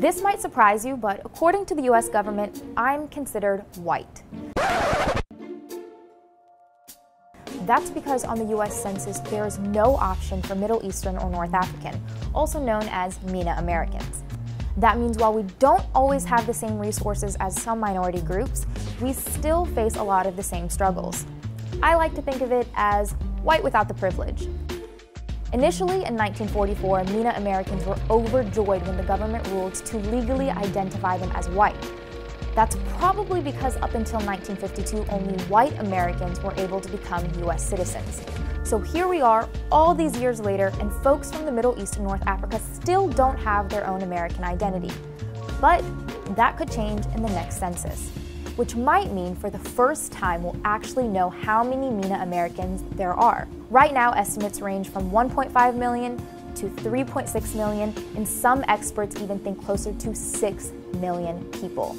This might surprise you, but according to the US government, I'm considered white. That's because on the US Census, there is no option for Middle Eastern or North African, also known as MENA Americans. That means while we don't always have the same resources as some minority groups, we still face a lot of the same struggles. I like to think of it as white without the privilege. Initially, in 1944, MENA Americans were overjoyed when the government ruled to legally identify them as white. That's probably because up until 1952, only white Americans were able to become US citizens. So here we are, all these years later, and folks from the Middle East and North Africa still don't have their own American identity. But that could change in the next census, which might mean for the first time we'll actually know how many MENA Americans there are. Right now, estimates range from 1.5 million to 3.6 million, and some experts even think closer to 6 million people.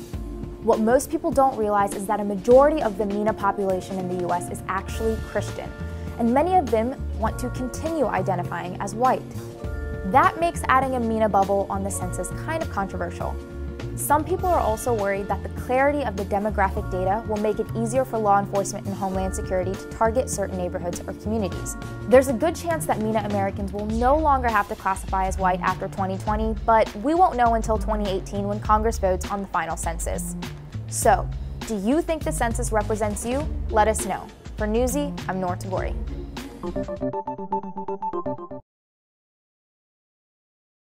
What most people don't realize is that a majority of the MENA population in the US is actually Christian, and many of them want to continue identifying as white. That makes adding a MENA bubble on the census kind of controversial. Some people are also worried that the clarity of the demographic data will make it easier for law enforcement and Homeland Security to target certain neighborhoods or communities. There's a good chance that MENA Americans will no longer have to classify as white after 2020, but we won't know until 2018 when Congress votes on the final census. So, do you think the census represents you? Let us know. For Newsy, I'm Noor Tagore.